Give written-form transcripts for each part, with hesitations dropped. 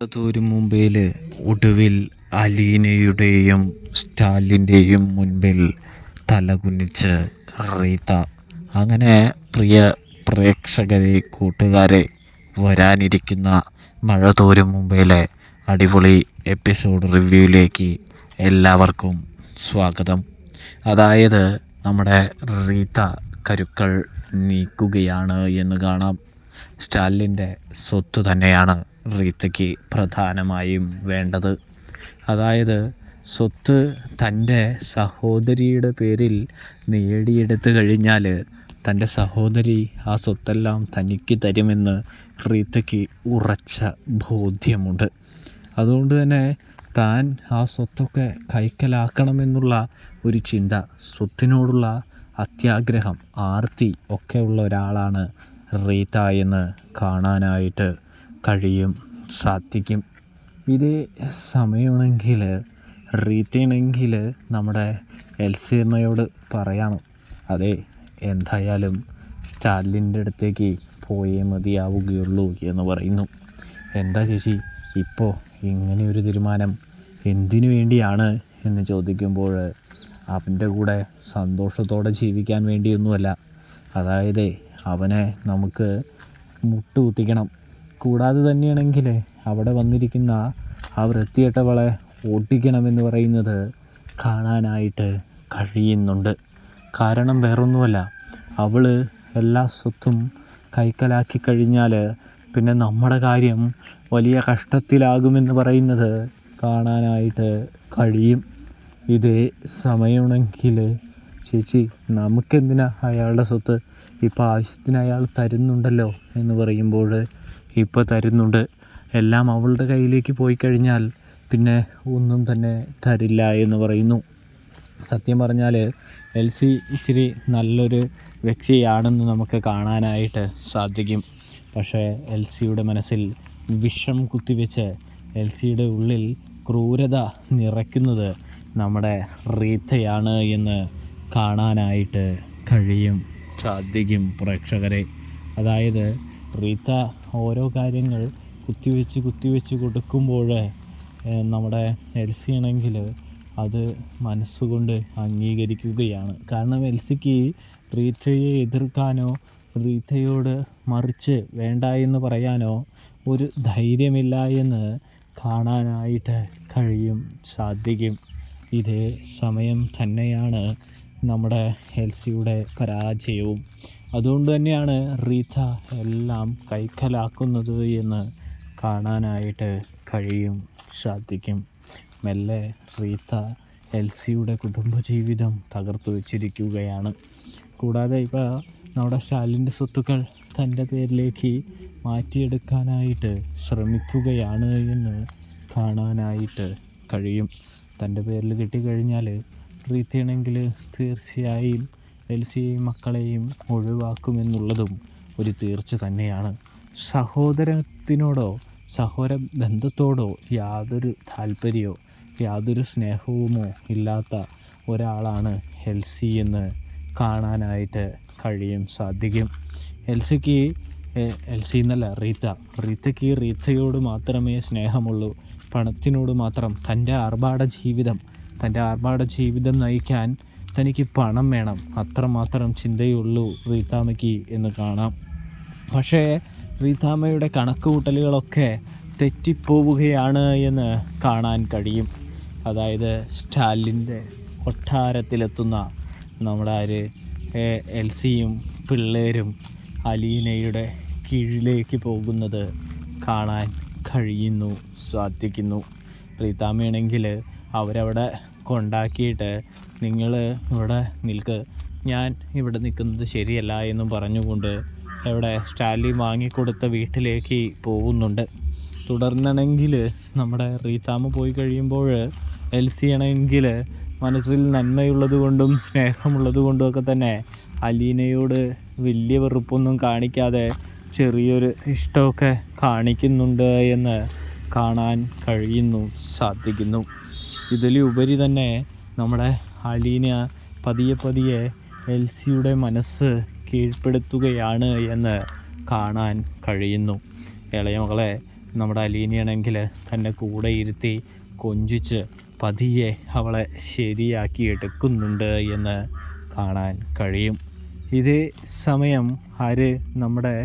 അതൊരു മുംബൈയിൽ ഒടുവിൽ അലീനയുടെയും സ്റ്റാലിൻ്റെയും മുൻപിൽ തലകുനിച്ച് റീത്ത. അങ്ങനെ പ്രിയ പ്രേക്ഷകരെ, കൂട്ടുകാരെ, വരാനിരിക്കുന്ന മഴ തോരും മുംബൈയിലെ അടിപൊളി എപ്പിസോഡ് റിവ്യൂയിലേക്ക് എല്ലാവർക്കും സ്വാഗതം. അതായത് നമ്മുടെ റീത്ത കരുക്കൾ നീക്കുകയാണ് എന്ന് കാണാം. സ്റ്റാലിൻ്റെ സ്വത്ത് തന്നെയാണ് റീത്തയ്ക്ക് പ്രധാനമായും വേണ്ടത്. അതായത് സ്വത്ത് തൻ്റെ സഹോദരിയുടെ പേരിൽ നേടിയെടുത്തു കഴിഞ്ഞാൽ തൻ്റെ സഹോദരി ആ സ്വത്തെല്ലാം തനിക്ക് തരുമെന്ന് റീത്തയ്ക്ക് ഉറച്ച ബോധ്യമുണ്ട്. അതുകൊണ്ട് തന്നെ താൻ ആ സ്വത്തൊക്കെ കൈക്കലാക്കണമെന്നുള്ള ഒരു ചിന്ത, സ്വത്തിനോടുള്ള അത്യാഗ്രഹം, ആർത്തി ഒക്കെ ഉള്ള ഒരാളാണ് റീത്ത എന്ന് കാണാനായിട്ട് സാധിക്കും. ഇതേ സമയമാണെങ്കിൽ റീത്തയാണെങ്കിൽ നമ്മുടെ എൽസീർണയോട് പറയണം, അതെ എന്തായാലും സ്റ്റാലിൻ്റെ അടുത്തേക്ക് പോയേ മതിയാവുകയുള്ളൂ എന്ന് പറയുന്നു. എന്താ ചേച്ചി ഇപ്പോൾ ഇങ്ങനെയൊരു തീരുമാനം, എന്തിനു വേണ്ടിയാണ് എന്ന് ചോദിക്കുമ്പോൾ അവൻ്റെ കൂടെ സന്തോഷത്തോടെ ജീവിക്കാൻ വേണ്ടിയൊന്നുമല്ല. അതായത് അവനെ നമുക്ക് മുട്ടുകുത്തിക്കണം. കൂടാതെ തന്നെയാണെങ്കിൽ അവിടെ വന്നിരിക്കുന്ന ആ വൃത്തികെട്ടവളെ ഓട്ടിക്കണമെന്ന് പറയുന്നത് കാണാനായിട്ട് കഴിയുന്നുണ്ട്. കാരണം വേറൊന്നുമല്ല, അവൾ എല്ലാ സ്വത്തും കൈക്കലാക്കി കഴിഞ്ഞാൽ പിന്നെ നമ്മുടെ കാര്യം വലിയ കഷ്ടത്തിലാകുമെന്ന് പറയുന്നത് കാണാനായിട്ട് കഴിയും. ഇതേ സമയമാണെങ്കിൽ ചേച്ചി നമുക്കെന്തിനാ അയാളുടെ സ്വത്ത്, ഇപ്പോൾ ആവശ്യത്തിന് അയാൾ തരുന്നുണ്ടല്ലോ എന്ന് പറയുമ്പോൾ ഇപ്പോൾ തരുന്നുണ്ട്. എല്ലാം അവളുടെ കയ്യിലേക്ക് പോയി കഴിഞ്ഞാൽ പിന്നെ ഒന്നും തന്നെ തരില്ല എന്ന് പറയുന്നു. സത്യം പറഞ്ഞാൽ എൽസി ഇച്ചിരി നല്ലൊരു വ്യക്തിയാണെന്ന് നമുക്ക് കാണാനായിട്ട് സാധിക്കും. പക്ഷേ എൽസിയുടെ മനസ്സിൽ വിഷം കുത്തിവെച്ച് എൽസിയുടെ ഉള്ളിൽ ക്രൂരത നിറയ്ക്കുന്നത് നമ്മുടെ റീത്തയാണ് എന്ന് കാണാനായിട്ട് സാധിക്കും പ്രേക്ഷകരെ. അതായത് റീത്ത ഓരോ കാര്യങ്ങൾ കുത്തിവെച്ച് കൊടുക്കുമ്പോൾ നമ്മുടെ എൽസി ആണെങ്കിൽ അത് മനസ്സുകൊണ്ട് അംഗീകരിക്കുകയാണ്. കാരണം എൽസിക്ക് റീത്തയെ എതിർക്കാനോ റീത്തയോട് മറിച്ച് വേണ്ട എന്ന് പറയാനോ ഒരു ധൈര്യമില്ല എന്ന് കാണാനായിട്ട് സാധിക്കും. ഇതേ സമയം തന്നെയാണ് നമ്മുടെ എൽസിയുടെ പരാജയവും. അതുകൊണ്ട് തന്നെയാണ് റീത്ത എല്ലാം കൈക്കലാക്കുന്നത് എന്ന് കാണാനായിട്ട് സാധിക്കും. മെല്ലെ റീത്ത എൽസിയുടെ കുടുംബജീവിതം തകർത്തു വച്ചിരിക്കുകയാണ്. കൂടാതെ ഇപ്പോൾ നമ്മുടെ സ്റ്റാലിൻ്റെ സ്വത്തുക്കൾ തൻ്റെ പേരിലേക്ക് മാറ്റിയെടുക്കാനായിട്ട് ശ്രമിക്കുകയാണ് എന്ന് കാണാനായിട്ട് കഴിയും. തൻ്റെ പേരിൽ കിട്ടിക്കഴിഞ്ഞാൽ റീത്തയാണെങ്കിൽ തീർച്ചയായും എൽസിയെയും മക്കളെയും ഒഴിവാക്കുമെന്നുള്ളതും ഒരു തീർച്ച തന്നെയാണ്. സഹോദരത്തിനോടോ സഹോദര ബന്ധത്തോടോ യാതൊരു താല്പര്യമോ യാതൊരു സ്നേഹവുമോ ഇല്ലാത്ത ഒരാളാണ് എൽസി എന്ന് കാണാനായിട്ട് സാധിക്കും. എൽസി എന്നല്ല റീത്തയ്ക്ക് റീത്തയോട് മാത്രമേ സ്നേഹമുള്ളൂ. പണത്തിനോട് മാത്രം. തൻ്റെ ആർഭാട ജീവിതം നയിക്കാൻ തനിക്ക് പണം വേണം, അത്രമാത്രം ചിന്തയുള്ളൂ റീത്താമ്മയ്ക്ക് എന്ന് കാണാം. പക്ഷേ റീത്താമ്മയുടെ കണക്കുകൂട്ടലുകളൊക്കെ തെറ്റിപ്പോവുകയാണ് എന്ന് കാണാൻ കഴിയും. അതായത് സ്റ്റാലിൻ്റെ കൊട്ടാരത്തിലെത്തുന്ന നമ്മുടെ എൽസിയും പിള്ളേരും അലീനയുടെ കീഴിലേക്ക് പോകുന്നത് കാണാൻ സാധിക്കുന്നു. റീത്താമ്മയാണെങ്കിൽ അവരവിടെ കൊണ്ടാക്കിയിട്ട് നിങ്ങൾ ഇവിടെ നിൽക്ക്, ഞാൻ ഇവിടെ നിൽക്കുന്നത് ശരിയല്ല എന്നും പറഞ്ഞുകൊണ്ട് സ്റ്റാലിൻ വാങ്ങിക്കൊടുത്ത വീട്ടിലേക്ക് പോകുന്നുണ്ട്. തുടർന്നാണെങ്കിൽ നമ്മുടെ റീത്താമ്മ പോയി കഴിയുമ്പോൾ എൽസി ആണെങ്കിൽ മനസ്സിൽ നന്മയുള്ളത് കൊണ്ടും സ്നേഹമുള്ളത് കൊണ്ടും ഒക്കെ തന്നെ അലീനയോട് വലിയ വെറുപ്പൊന്നും കാണിക്കാതെ ചെറിയൊരു ഇഷ്ടമൊക്കെ കാണിക്കുന്നുണ്ട് എന്ന് കാണാൻ സാധിക്കുന്നു. ഇതിലുപരി തന്നെ നമ്മുടെ അലീന പതിയെ എൽസിയുടെ മനസ്സ് കീഴ്പ്പെടുത്തുകയാണ് എന്ന് കാണാൻ കഴിയുന്നു. ഇളയ മകളെ നമ്മുടെ അലീനയാണെങ്കിൽ തന്നെ കൂടെ ഇരുത്തി കൊഞ്ചിച്ച് പതിയെ അവളെ ശരിയാക്കി എടുക്കുന്നുണ്ട് എന്ന് കാണാൻ കഴിയും. ഇതേ സമയം നമ്മുടെ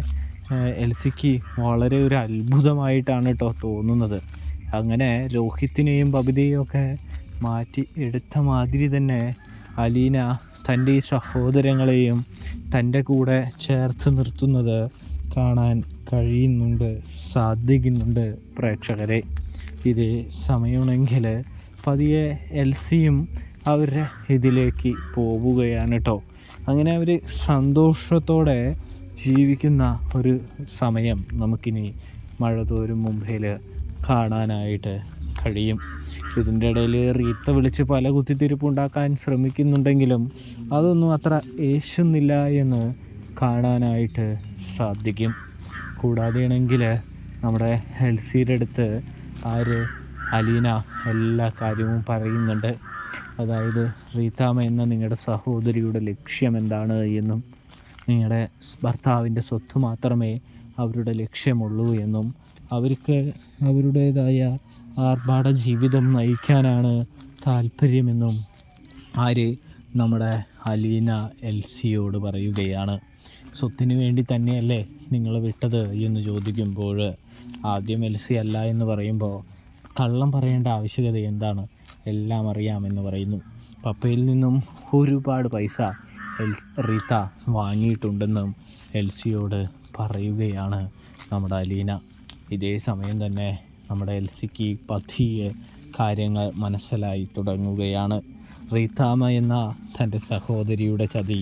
എൽസിക്ക് വളരെ ഒരു അത്ഭുതമായിട്ടാണ് കേട്ടോ തോന്നുന്നത്. അങ്ങനെ രോഹിത്തിനെയും ബബിതയെയും ഒക്കെ മാറ്റി എടുത്ത മാതിരി തന്നെ അലീന തൻ്റെ ഈ സഹോദരങ്ങളെയും തൻ്റെ കൂടെ ചേർത്ത് നിർത്തുന്നത് കാണാൻ കഴിയുന്നുണ്ട്, സാധിക്കുന്നുണ്ട് പ്രേക്ഷകരെ. ഇതേ സമയമാണെങ്കിൽ പതിയെ എൽസിയും അവരുടെ ഇതിലേക്ക് പോവുകയാണ് കേട്ടോ. അങ്ങനെ അവർ സന്തോഷത്തോടെ ജീവിക്കുന്ന ഒരു സമയം നമുക്കിനി മഴ തോരും മുംബൈയിൽ കാണാനായിട്ട് കഴിയും. ഇതിൻ്റെ ഇടയിൽ റീത്ത വിളിച്ച് പല കുത്തിത്തിരിപ്പുണ്ടാക്കാൻ ശ്രമിക്കുന്നുണ്ടെങ്കിലും അതൊന്നും അത്ര ഏശുന്നില്ല എന്ന് കാണാനായിട്ട് സാധിക്കും. കൂടാതെയാണെങ്കിൽ നമ്മുടെ എൽസിയുടെ അടുത്ത് അലീന എല്ലാ കാര്യവും പറയുന്നുണ്ട്. അതായത് റീത്താമ്മ എന്ന നിങ്ങളുടെ സഹോദരിയുടെ ലക്ഷ്യം എന്താണ് എന്നും നിങ്ങളുടെ ഭർത്താവിൻ്റെ സ്വത്ത് മാത്രമേ അവരുടെ ലക്ഷ്യമുള്ളൂ എന്നും അവർക്ക് അവരുടേതായ ആർഭാട ജീവിതം നയിക്കാനാണ് താല്പര്യമെന്നും നമ്മുടെ അലീന എൽസിയോട് പറയുകയാണ്. സ്വത്തിന് വേണ്ടി തന്നെയല്ലേ നിങ്ങൾ വിട്ടത് എന്ന് ചോദിക്കുമ്പോൾ ആദ്യം എൽസി അല്ല എന്ന് പറയുമ്പോൾ കള്ളം പറയേണ്ട ആവശ്യകത എന്താണ്, എല്ലാം അറിയാമെന്ന് പറയുന്നു. പപ്പയിൽ നിന്നും ഒരുപാട് പൈസ റീത്ത വാങ്ങിയിട്ടുണ്ടെന്നും എൽസിയോട് പറയുകയാണ് നമ്മുടെ അലീന. ഇതേ സമയം തന്നെ നമ്മുടെ എൽസിക്ക് പതിയെ കാര്യങ്ങൾ മനസ്സിലായി തുടങ്ങുകയാണ്. റീത്താമ്മ എന്ന തൻ്റെ സഹോദരിയുടെ ചതി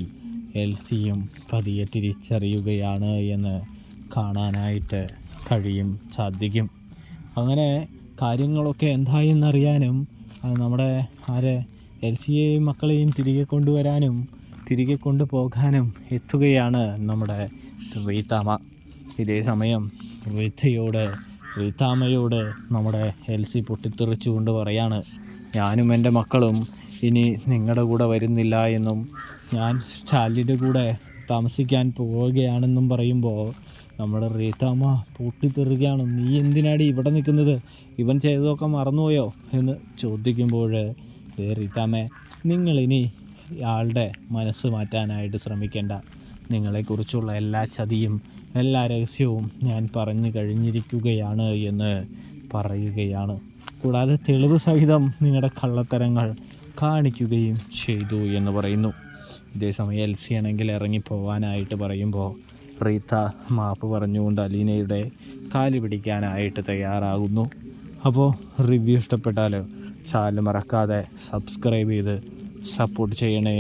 എൽസിയും പതിയെ തിരിച്ചറിയുകയാണ് എന്ന് കാണാനായിട്ട് സാധിക്കും. അങ്ങനെ കാര്യങ്ങളൊക്കെ എന്തായെന്നറിയാനും നമ്മുടെ എൽസിയെയും മക്കളെയും തിരികെ കൊണ്ടുവരാനും തിരികെ കൊണ്ടുപോകാനും എത്തുകയാണ് നമ്മുടെ റീത്താമ്മ. ഇതേ സമയം റീത്താമ്മയോട് നമ്മുടെ എൽസി പൊട്ടിത്തെറിച്ചുകൊണ്ട് പറയാണ്, ഞാനും എൻ്റെ മക്കളും ഇനി നിങ്ങളുടെ കൂടെ വരുന്നില്ല എന്നും ഞാൻ സ്റ്റാലിൻ്റെ കൂടെ താമസിക്കാൻ പോവുകയാണെന്നും പറയുമ്പോൾ നമ്മുടെ റീത്താമ്മ പൊട്ടിത്തെറിക്കുകയാണ്. നീ എന്തിനാടി ഇവിടെ നിൽക്കുന്നത്, ഇവൻ ചെയ്തതൊക്കെ മറന്നുപോയോ എന്ന് ചോദിക്കുമ്പോൾ റീത്താമ്മേ, നിങ്ങളിനി ആളുടെ മനസ്സ് മാറ്റാനായിട്ട് ശ്രമിക്കേണ്ട. നിങ്ങളെക്കുറിച്ചുള്ള എല്ലാ ചതിയും എല്ലാ രഹസ്യവും ഞാൻ പറഞ്ഞു കഴിഞ്ഞിരിക്കുകയാണ് എന്ന് പറയുകയാണ്. കൂടാതെ തെളിവ് സഹിതം നിങ്ങളുടെ കള്ളത്തരങ്ങൾ കാണിക്കുകയും ചെയ്തു എന്ന് പറയുന്നു. ഇതേസമയം എൽസി ആണെങ്കിൽ ഇറങ്ങിപ്പോവാനായിട്ട് പറയുമ്പോൾ റീത്ത മാപ്പ് പറഞ്ഞുകൊണ്ട് അലീനയുടെ കാല് പിടിക്കാനായിട്ട് തയ്യാറാകുന്നു. അപ്പോൾ റിവ്യൂ ഇഷ്ടപ്പെട്ടാൽ ചാനൽ മറക്കാതെ സബ്സ്ക്രൈബ് ചെയ്ത് സപ്പോർട്ട് ചെയ്യണേ.